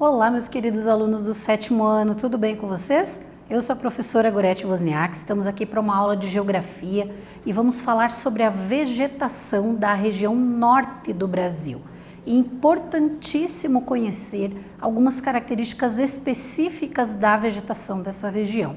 Olá, meus queridos alunos do 7º ano, tudo bem com vocês? Eu sou a professora Gorete Wozniak, estamos aqui para uma aula de Geografia e vamos falar sobre a vegetação da região norte do Brasil. É importantíssimo conhecer algumas características específicas da vegetação dessa região,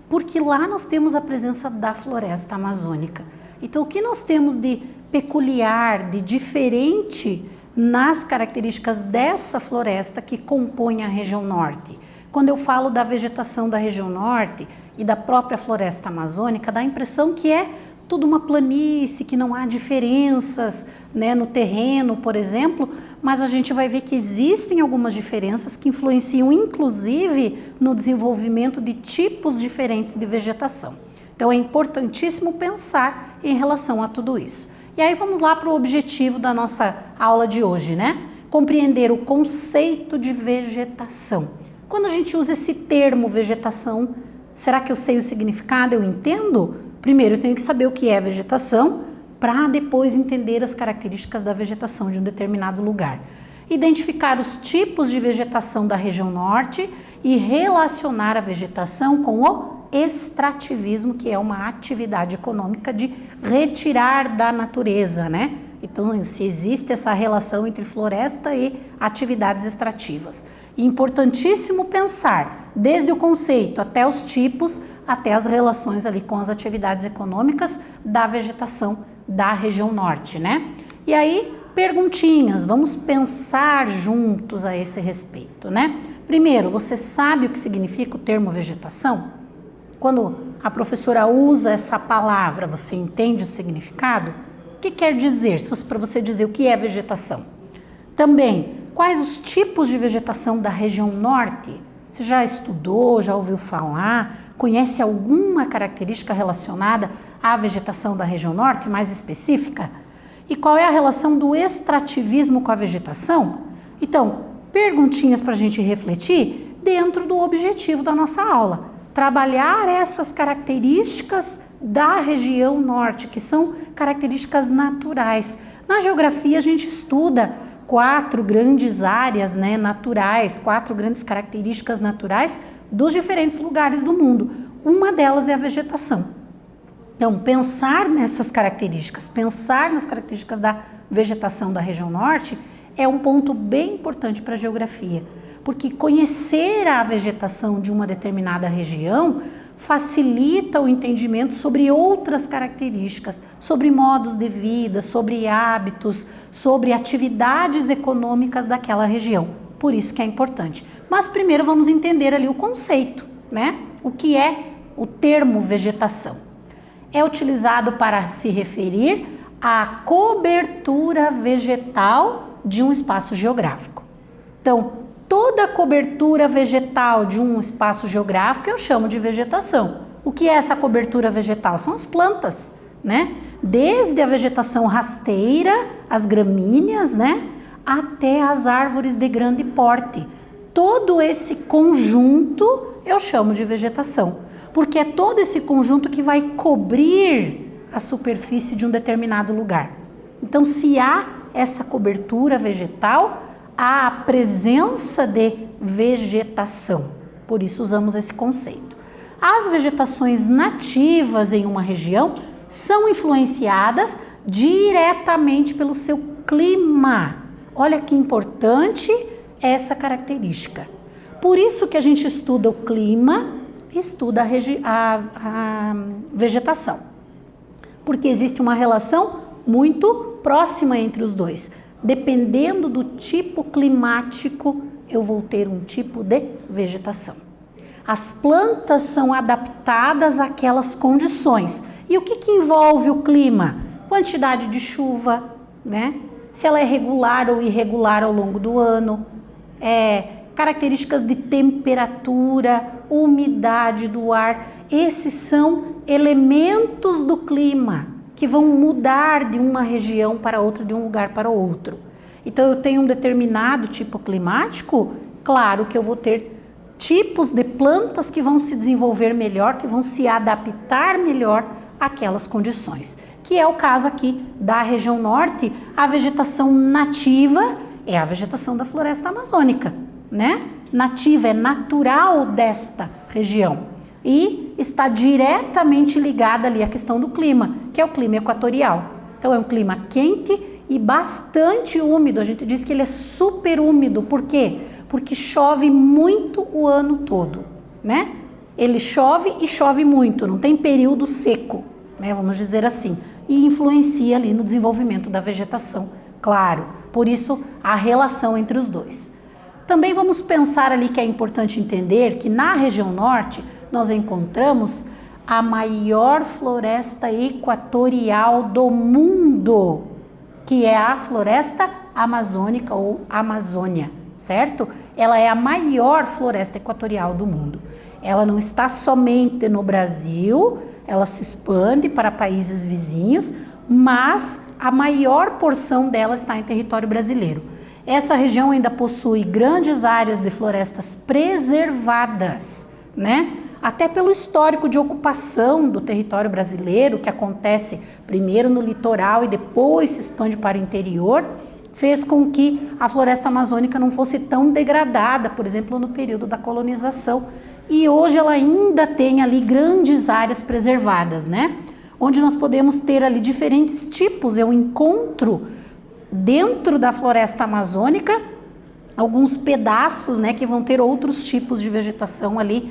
porque lá nós temos a presença da floresta amazônica. Então, o que nós temos de peculiar, de diferente nas características dessa floresta que compõe a região norte? Quando eu falo da vegetação da região norte e da própria floresta amazônica, dá a impressão que é tudo uma planície, que não há diferenças, né, no terreno, por exemplo, mas a gente vai ver que existem algumas diferenças que influenciam inclusive no desenvolvimento de tipos diferentes de vegetação. Então é importantíssimo pensar em relação a tudo isso. E aí vamos lá para o objetivo da nossa aula de hoje, né? Compreender o conceito de vegetação. Quando a gente usa esse termo vegetação, será que eu sei o significado? Eu entendo? Primeiro eu tenho que saber o que é vegetação para depois entender as características da vegetação de um determinado lugar. Identificar os tipos de vegetação da região norte e relacionar a vegetação com o extrativismo, que é uma atividade econômica de retirar da natureza, né? Então, se existe essa relação entre floresta e atividades extrativas. E importantíssimo pensar, desde o conceito até os tipos, até as relações ali com as atividades econômicas da vegetação da região norte, né? E aí, perguntinhas, vamos pensar juntos a esse respeito, né? Primeiro, você sabe o que significa o termo vegetação? Quando a professora usa essa palavra, você entende o significado? O que quer dizer? Se fosse para você dizer o que é vegetação. Também, quais os tipos de vegetação da região norte? Você já estudou, já ouviu falar? Conhece alguma característica relacionada à vegetação da região norte, mais específica? E qual é a relação do extrativismo com a vegetação? Então, perguntinhas para a gente refletir dentro do objetivo da nossa aula. Trabalhar essas características da região norte, que são características naturais. Na geografia a gente estuda 4 grandes áreas, né, naturais, 4 grandes características naturais dos diferentes lugares do mundo. Uma delas é a vegetação. Então, pensar nessas características, pensar nas características da vegetação da região norte é um ponto bem importante para a geografia, porque conhecer a vegetação de uma determinada região facilita o entendimento sobre outras características, sobre modos de vida, sobre hábitos, sobre atividades econômicas daquela região. Por isso que é importante. Mas primeiro vamos entender ali o conceito, né? O que é o termo vegetação? É utilizado para se referir à cobertura vegetal de um espaço geográfico. Então, toda a cobertura vegetal de um espaço geográfico eu chamo de vegetação. O que é essa cobertura vegetal? São as plantas, né? Desde a vegetação rasteira, as gramíneas, né? Até as árvores de grande porte. Todo esse conjunto eu chamo de vegetação, porque é todo esse conjunto que vai cobrir a superfície de um determinado lugar. Então, se há essa cobertura vegetal, há a presença de vegetação, por isso usamos esse conceito. As vegetações nativas em uma região são influenciadas diretamente pelo seu clima. Olha que importante essa característica. Por isso que a gente estuda o clima, estuda a vegetação, porque existe uma relação muito próxima entre os dois. Dependendo do tipo climático, eu vou ter um tipo de vegetação. As plantas são adaptadas àquelas condições. E o que envolve o clima? Quantidade de chuva, né? Se ela é regular ou irregular ao longo do ano, características de temperatura, umidade do ar. Esses são elementos do clima que vão mudar de uma região para outra, de um lugar para outro. Então, eu tenho um determinado tipo climático, claro que eu vou ter tipos de plantas que vão se desenvolver melhor, que vão se adaptar melhor àquelas condições. Que é o caso aqui da região norte, a vegetação nativa é a vegetação da floresta amazônica. né, nativa, é natural desta região e está diretamente ligada ali à questão do clima, que é o clima equatorial. Então é um clima quente e bastante úmido. A gente diz que ele é super úmido. Por quê? Porque chove muito o ano todo, né? Ele chove e chove muito, não tem período seco, né? Vamos dizer assim. E influencia ali no desenvolvimento da vegetação, claro. Por isso, a relação entre os dois. Também vamos pensar ali que é importante entender que na região norte nós encontramos a maior floresta equatorial do mundo, que é a floresta amazônica ou Amazônia, certo? Ela é a maior floresta equatorial do mundo. Ela não está somente no Brasil, ela se expande para países vizinhos, mas a maior porção dela está em território brasileiro. Essa região ainda possui grandes áreas de florestas preservadas, né? Até pelo histórico de ocupação do território brasileiro, que acontece primeiro no litoral e depois se expande para o interior, fez com que a floresta amazônica não fosse tão degradada, por exemplo, no período da colonização. E hoje ela ainda tem ali grandes áreas preservadas, né? Onde nós podemos ter ali diferentes tipos. Eu encontro dentro da floresta amazônica alguns pedaços, né, que vão ter outros tipos de vegetação ali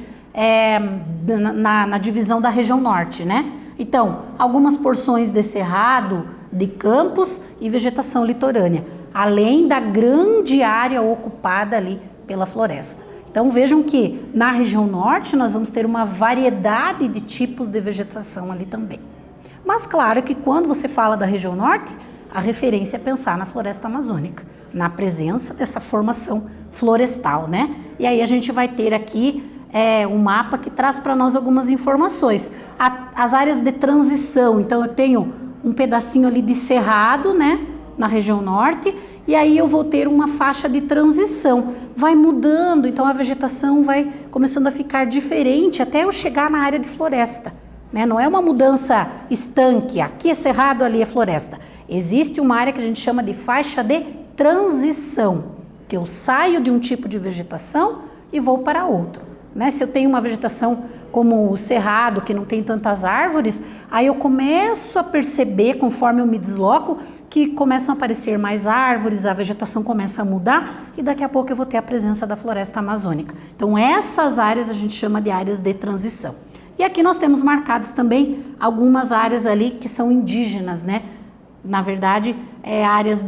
na divisão da região norte, né? Então, algumas porções de cerrado, de campos e vegetação litorânea, além da grande área ocupada ali pela floresta. Então vejam que na região norte nós vamos ter uma variedade de tipos de vegetação ali também. Mas claro que quando você fala da região norte, a referência é pensar na floresta amazônica, na presença dessa formação florestal, né? E aí a gente vai ter aqui um mapa que traz para nós algumas informações. As áreas de transição, então eu tenho um pedacinho ali de cerrado, né, na região norte, e aí eu vou ter uma faixa de transição. Vai mudando, então a vegetação vai começando a ficar diferente até eu chegar na área de floresta, né? Não é uma mudança estanque, aqui é cerrado, ali é floresta. Existe uma área que a gente chama de faixa de transição, que eu saio de um tipo de vegetação e vou para outro, né? Se eu tenho uma vegetação como o cerrado, que não tem tantas árvores, aí eu começo a perceber, conforme eu me desloco, que começam a aparecer mais árvores, a vegetação começa a mudar e daqui a pouco eu vou ter a presença da floresta amazônica. Então essas áreas a gente chama de áreas de transição. E aqui nós temos marcadas também algumas áreas ali que são indígenas, né? Na verdade, áreas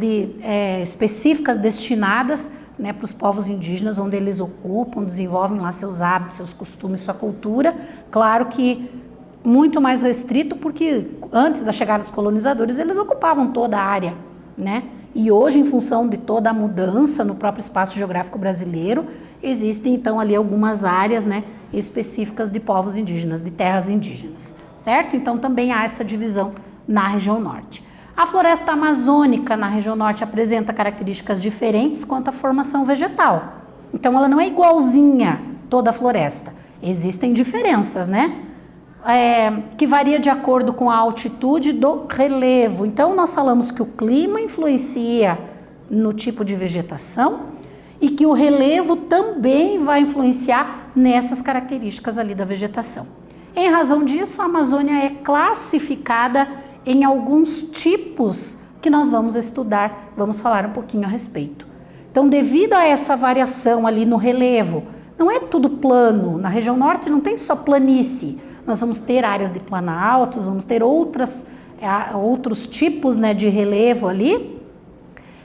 específicas destinadas, né, para os povos indígenas, onde eles ocupam, desenvolvem lá seus hábitos, seus costumes, sua cultura. Claro que muito mais restrito, porque antes da chegada dos colonizadores, eles ocupavam toda a área, né? E hoje, em função de toda a mudança no próprio espaço geográfico brasileiro, existem então ali algumas áreas, né, específicas de povos indígenas, de terras indígenas, certo? Então também há essa divisão na região norte. A floresta amazônica na região norte apresenta características diferentes quanto à formação vegetal. Então ela não é igualzinha toda a floresta. Existem diferenças, né? Que varia de acordo com a altitude do relevo. Então nós falamos que o clima influencia no tipo de vegetação e que o relevo também vai influenciar nessas características ali da vegetação. Em razão disso, a Amazônia é classificada em alguns tipos que nós vamos estudar, vamos falar um pouquinho a respeito. Então, devido a essa variação ali no relevo, não é tudo plano, na região norte não tem só planície, nós vamos ter áreas de planaltos, vamos ter outros tipos, né, de relevo ali,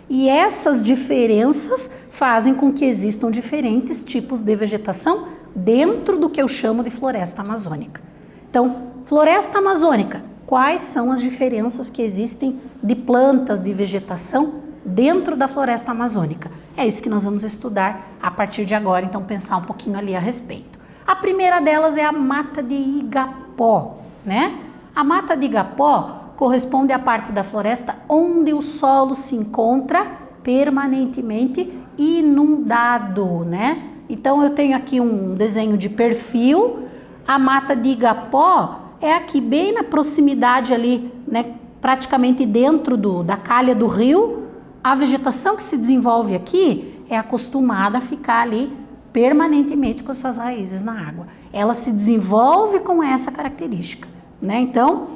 e essas diferenças fazem com que existam diferentes tipos de vegetação dentro do que eu chamo de floresta amazônica. Então, floresta amazônica, quais são as diferenças que existem de plantas, de vegetação dentro da floresta amazônica? É isso que nós vamos estudar a partir de agora, então pensar um pouquinho ali a respeito. A primeira delas é a mata de Igapó, né? A mata de Igapó corresponde à parte da floresta onde o solo se encontra permanentemente inundado, né? Então eu tenho aqui um desenho de perfil. A mata de Igapó é aqui bem na proximidade ali, né? Praticamente dentro da calha do rio. A vegetação que se desenvolve aqui é acostumada a ficar ali permanentemente com as suas raízes na água. Ela se desenvolve com essa característica, né? Então,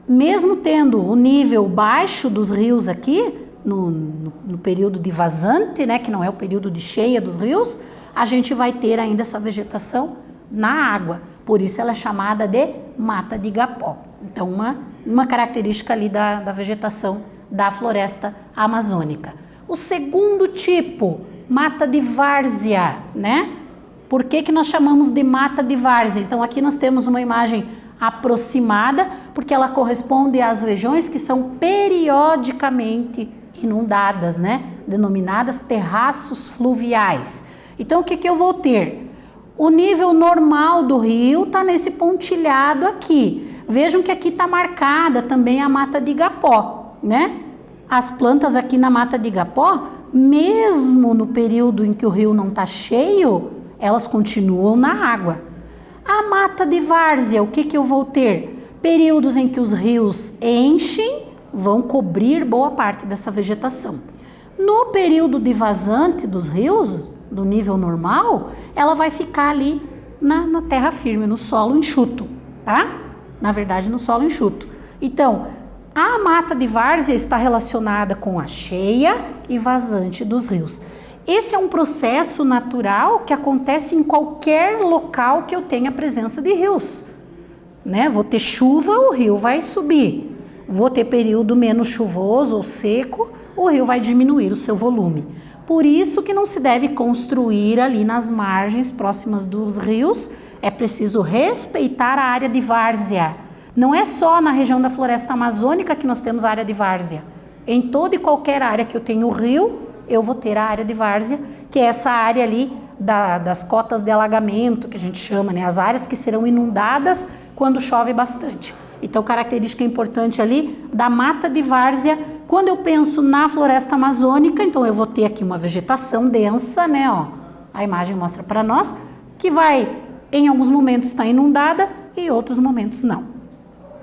mesmo tendo o nível baixo dos rios aqui, no período de vazante, né, que não é o período de cheia dos rios, a gente vai ter ainda essa vegetação na água. Por isso ela é chamada de mata de igapó. Então, uma característica ali da vegetação da floresta amazônica. O segundo tipo, mata de várzea, né? Por que nós chamamos de mata de várzea? Então, aqui nós temos uma imagem aproximada, porque ela corresponde às regiões que são periodicamente inundadas, né? Denominadas terraços fluviais. Então, o que eu vou ter? O nível normal do rio está nesse pontilhado aqui. Vejam que aqui está marcada também a mata de igapó, né? As plantas aqui na mata de igapó, mesmo no período em que o rio não está cheio, elas continuam na água. A mata de várzea, o que eu vou ter? Períodos em que os rios enchem, vão cobrir boa parte dessa vegetação. No período de vazante dos rios, do nível normal, ela vai ficar ali na terra firme, no solo enxuto, tá? Na verdade, no solo enxuto. Então, a mata de várzea está relacionada com a cheia e vazante dos rios. Esse é um processo natural que acontece em qualquer local que eu tenha presença de rios, né? Vou ter chuva, o rio vai subir. Vou ter período menos chuvoso ou seco, o rio vai diminuir o seu volume. Por isso que não se deve construir ali nas margens próximas dos rios, é preciso respeitar a área de várzea. Não é só na região da floresta amazônica que nós temos a área de várzea. Em toda e qualquer área que eu tenho rio, eu vou ter a área de várzea, que é essa área ali das cotas de alagamento, que a gente chama, né? As áreas que serão inundadas quando chove bastante. Então, característica importante ali da mata de várzea, quando eu penso na floresta amazônica, então eu vou ter aqui uma vegetação densa, né? Ó, a imagem mostra para nós, que vai, em alguns momentos, estar inundada e em outros momentos não.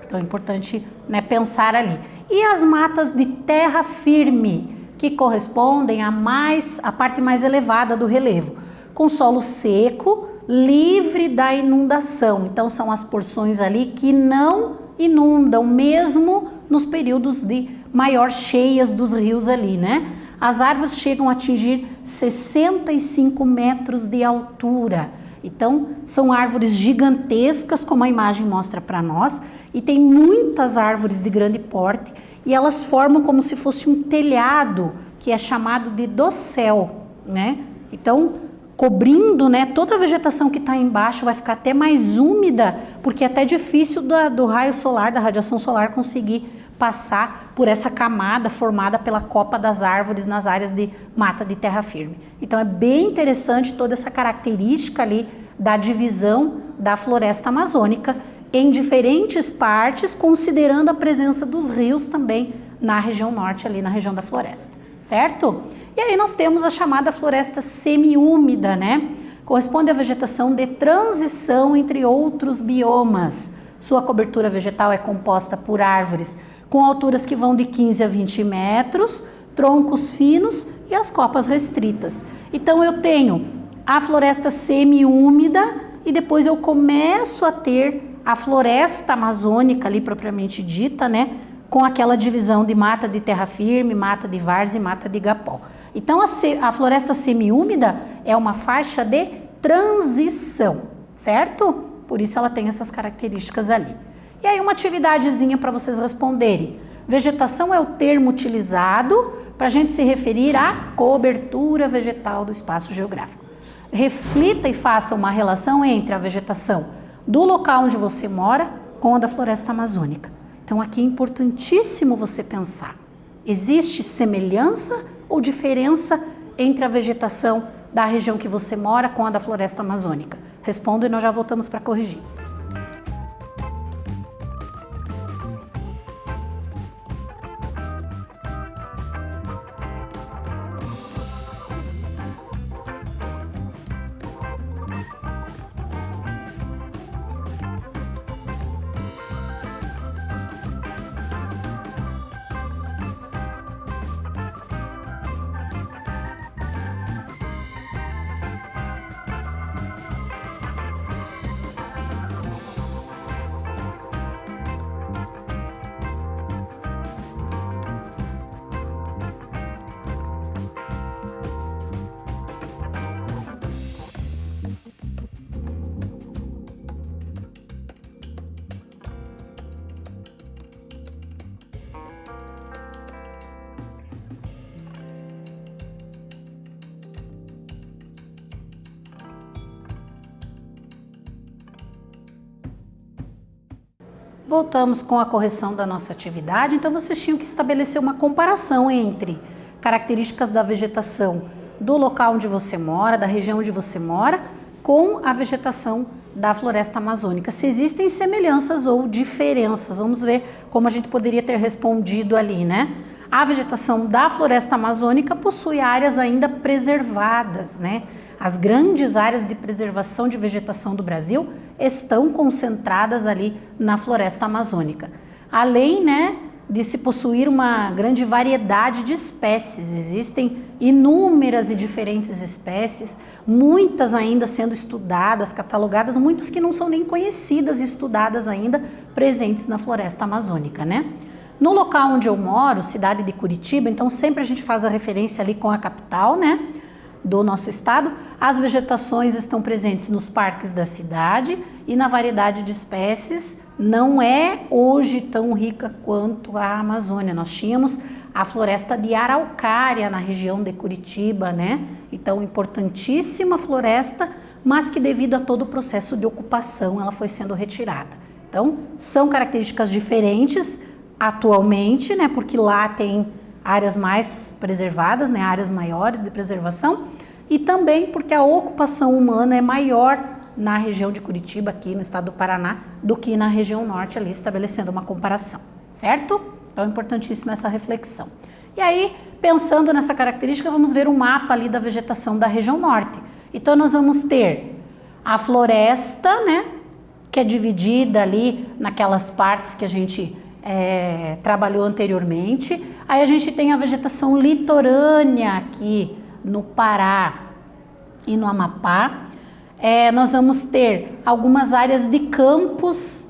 Então, é importante, né, pensar ali. E as matas de terra firme, que correspondem à parte mais elevada do relevo, com solo seco, livre da inundação. Então, são as porções ali que não inundam, mesmo nos períodos de maior cheias dos rios ali, né? As árvores chegam a atingir 65 metros de altura. Então, são árvores gigantescas, como a imagem mostra para nós, e tem muitas árvores de grande porte, e elas formam como se fosse um telhado, que é chamado de dossel, né? Então, cobrindo, né, toda a vegetação que está embaixo vai ficar até mais úmida, porque é até difícil do raio solar, da radiação solar, conseguir passar por essa camada formada pela copa das árvores nas áreas de mata de terra firme. Então, é bem interessante toda essa característica ali da divisão da floresta amazônica em diferentes partes, considerando a presença dos rios também na região norte, ali na região da floresta, certo? E aí nós temos a chamada floresta semiúmida, né? Corresponde à vegetação de transição entre outros biomas. Sua cobertura vegetal é composta por árvores com alturas que vão de 15 a 20 metros, troncos finos e as copas restritas. Então eu tenho a floresta semiúmida e depois eu começo a ter a floresta amazônica ali propriamente dita, né? Com aquela divisão de mata de terra firme, mata de várzea e mata de igapó. Então, a floresta semiúmida é uma faixa de transição, certo? Por isso ela tem essas características ali. E aí uma atividadezinha para vocês responderem. Vegetação é o termo utilizado para a gente se referir à cobertura vegetal do espaço geográfico. Reflita e faça uma relação entre a vegetação do local onde você mora com a da floresta amazônica. Então, aqui é importantíssimo você pensar. Existe semelhança ou diferença entre a vegetação da região que você mora com a da floresta amazônica? Responda e nós já voltamos para corrigir. Voltamos com a correção da nossa atividade, então vocês tinham que estabelecer uma comparação entre características da vegetação do local onde você mora, da região onde você mora, com a vegetação da floresta amazônica. Se existem semelhanças ou diferenças, vamos ver como a gente poderia ter respondido ali, né? A vegetação da floresta amazônica possui áreas ainda preservadas, né? As grandes áreas de preservação de vegetação do Brasil estão concentradas ali na floresta amazônica. Além, né, de se possuir uma grande variedade de espécies, existem inúmeras e diferentes espécies, muitas ainda sendo estudadas, catalogadas, muitas que não são nem conhecidas e estudadas ainda, presentes na floresta amazônica, né? No local onde eu moro, cidade de Curitiba, então sempre a gente faz a referência ali com a capital, né, do nosso estado, as vegetações estão presentes nos parques da cidade e na variedade de espécies não é hoje tão rica quanto a Amazônia. Nós tínhamos a floresta de Araucária na região de Curitiba, né? Então, importantíssima floresta, mas que devido a todo o processo de ocupação ela foi sendo retirada. Então, são características diferentes atualmente, né? Porque lá tem áreas mais preservadas, né, áreas maiores de preservação, e também porque a ocupação humana é maior na região de Curitiba, aqui no estado do Paraná, do que na região norte, ali estabelecendo uma comparação, certo? Então é importantíssima essa reflexão. E aí, pensando nessa característica, vamos ver um mapa ali da vegetação da região norte. Então nós vamos ter a floresta, né, que é dividida ali naquelas partes que a gente trabalhou anteriormente. Aí a gente tem a vegetação litorânea aqui no Pará e no Amapá. Nós vamos ter algumas áreas de campos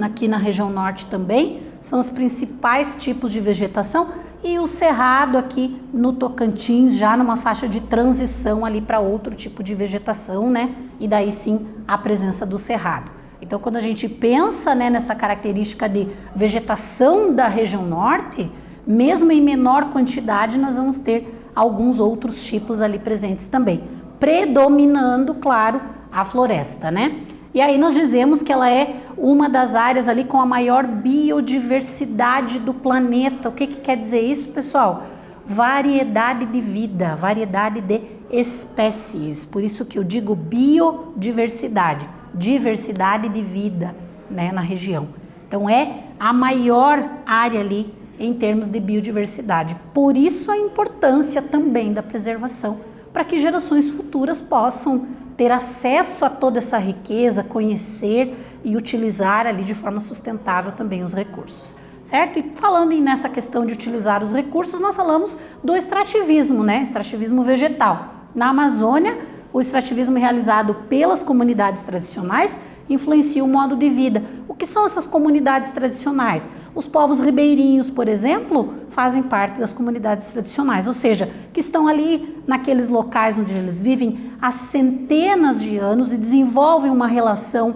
aqui na região norte também, são os principais tipos de vegetação, e o cerrado aqui no Tocantins, já numa faixa de transição ali para outro tipo de vegetação, né? E daí sim a presença do cerrado. Então, quando a gente pensa, né, nessa característica de vegetação da região norte, mesmo em menor quantidade, nós vamos ter alguns outros tipos ali presentes também, predominando, claro, a floresta, né? E aí nós dizemos que ela é uma das áreas ali com a maior biodiversidade do planeta. O que quer dizer isso, pessoal? Variedade de vida, variedade de espécies. Por isso que eu digo biodiversidade. Diversidade de vida, né, na região. Então é a maior área ali em termos de biodiversidade. Por isso a importância também da preservação, para que gerações futuras possam ter acesso a toda essa riqueza, conhecer e utilizar ali de forma sustentável também os recursos, certo? E falando nessa questão de utilizar os recursos, nós falamos do extrativismo, né? Extrativismo vegetal. Na Amazônia, o extrativismo realizado pelas comunidades tradicionais influencia o modo de vida. O que são essas comunidades tradicionais? Os povos ribeirinhos, por exemplo, fazem parte das comunidades tradicionais, ou seja, que estão ali naqueles locais onde eles vivem há centenas de anos e desenvolvem uma relação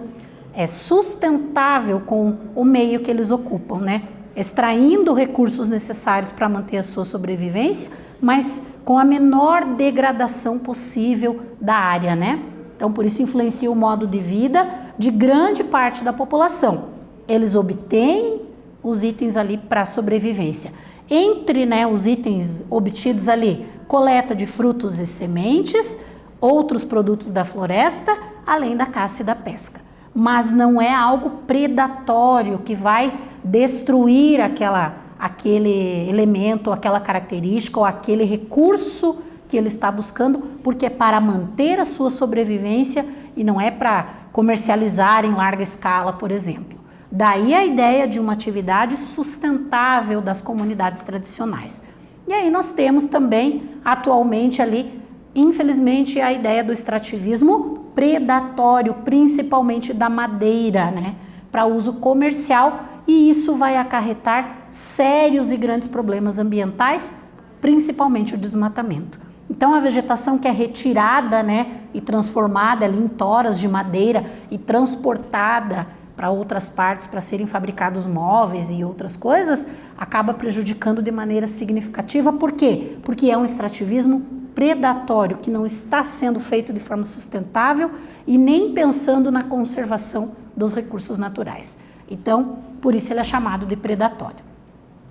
sustentável com o meio que eles ocupam, né? Extraindo recursos necessários para manter a sua sobrevivência, mas com a menor degradação possível da área, né? Então, por isso influencia o modo de vida de grande parte da população. Eles obtêm os itens ali para sobrevivência. Entre, né, os itens obtidos ali, coleta de frutos e sementes, outros produtos da floresta, além da caça e da pesca. Mas não é algo predatório que vai destruir aquele elemento, aquela característica ou aquele recurso que ele está buscando, porque é para manter a sua sobrevivência e não é para comercializar em larga escala, por exemplo. Daí a ideia de uma atividade sustentável das comunidades tradicionais. E aí nós temos também, atualmente ali, infelizmente, a ideia do extrativismo predatório, principalmente da madeira, né, para uso comercial, e isso vai acarretar sérios e grandes problemas ambientais, principalmente o desmatamento. Então a vegetação que é retirada, né, e transformada ali em toras de madeira e transportada para outras partes para serem fabricados móveis e outras coisas, acaba prejudicando de maneira significativa. Por quê? Porque é um extrativismo predatório que não está sendo feito de forma sustentável e nem pensando na conservação dos recursos naturais. Então, por isso ele é chamado de predatório.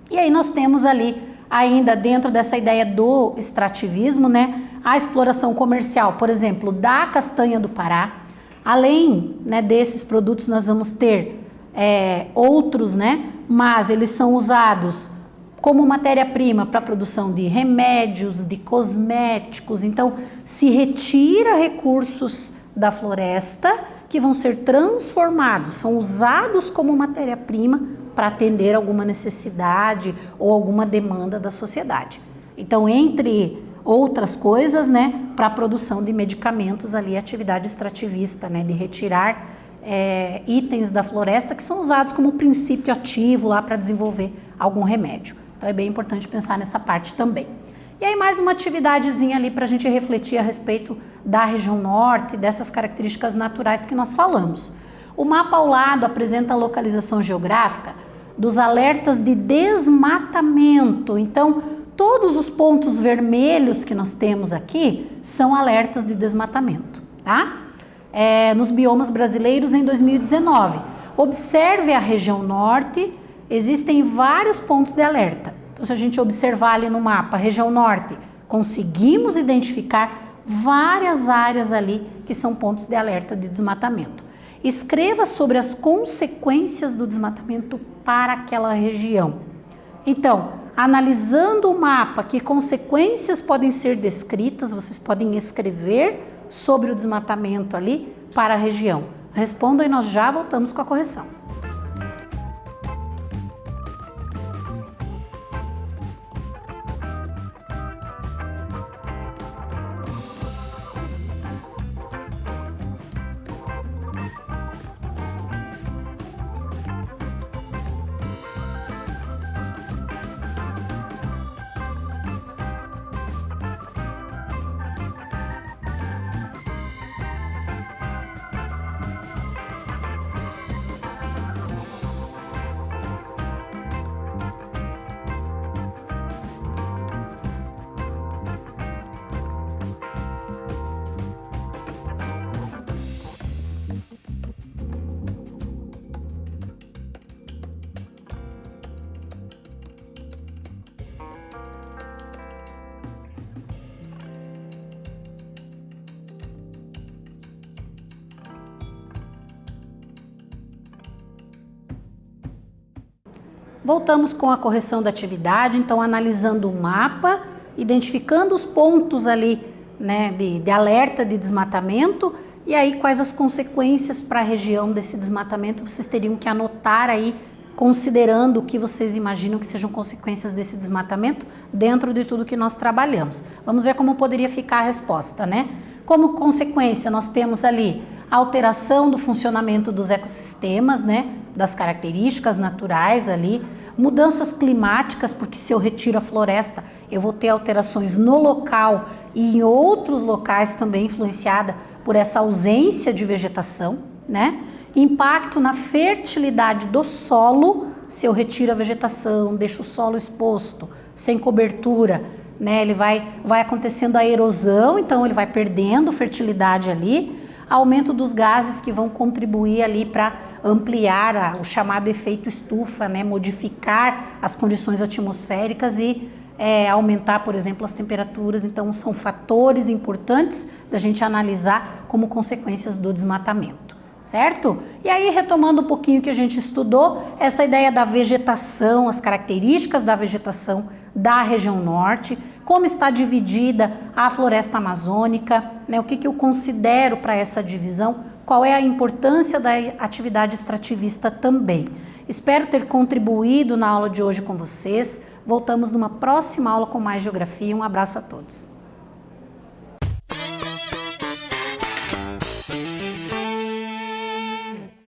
E aí nós temos ali, ainda dentro dessa ideia do extrativismo, né, a exploração comercial, por exemplo, da castanha do Pará. Além, né, desses produtos, nós vamos ter outros, né, mas eles são usados como matéria-prima para a produção de remédios, de cosméticos. Então, se retira recursos da floresta que vão ser transformados, são usados como matéria-prima para atender alguma necessidade ou alguma demanda da sociedade. Então, entre outras coisas, né, para a produção de medicamentos ali, atividade extrativista, né, de retirar itens da floresta que são usados como princípio ativo lá para desenvolver algum remédio. Então é bem importante pensar nessa parte também. E aí mais uma atividadezinha ali para a gente refletir a respeito da região norte, dessas características naturais que nós falamos. O mapa ao lado apresenta a localização geográfica dos alertas de desmatamento. Então, todos os pontos vermelhos que nós temos aqui são alertas de desmatamento, tá? Nos biomas brasileiros em 2019. Observe a região norte, existem vários pontos de alerta. Então, se a gente observar ali no mapa a região norte, conseguimos identificar várias áreas ali que são pontos de alerta de desmatamento. Escreva sobre as consequências do desmatamento para aquela região. Então, analisando o mapa, que consequências podem ser descritas, vocês podem escrever sobre o desmatamento ali para a região. Respondam e nós já voltamos com a correção. Voltamos com a correção da atividade, então analisando o mapa, identificando os pontos ali, né, de alerta de desmatamento e aí quais as consequências para a região desse desmatamento vocês teriam que anotar aí, considerando o que vocês imaginam que sejam consequências desse desmatamento dentro de tudo que nós trabalhamos. Vamos ver como poderia ficar a resposta, né? Como consequência, nós temos ali a alteração do funcionamento dos ecossistemas, né? Das características naturais ali, mudanças climáticas, porque se eu retiro a floresta, eu vou ter alterações no local e em outros locais também influenciada por essa ausência de vegetação, né? Impacto na fertilidade do solo, se eu retiro a vegetação, deixo o solo exposto, sem cobertura, né? Ele vai acontecendo a erosão, então ele vai perdendo fertilidade ali, aumento dos gases que vão contribuir ali para ampliar o chamado efeito estufa, né? Modificar as condições atmosféricas e aumentar, por exemplo, as temperaturas. Então, são fatores importantes da gente analisar como consequências do desmatamento, certo? E aí, retomando um pouquinho o que a gente estudou, essa ideia da vegetação, as características da vegetação da região norte, como está dividida a floresta amazônica, né? O que eu considero para essa divisão, qual é a importância da atividade extrativista também. Espero ter contribuído na aula de hoje com vocês. Voltamos numa próxima aula com mais geografia. Um abraço a todos.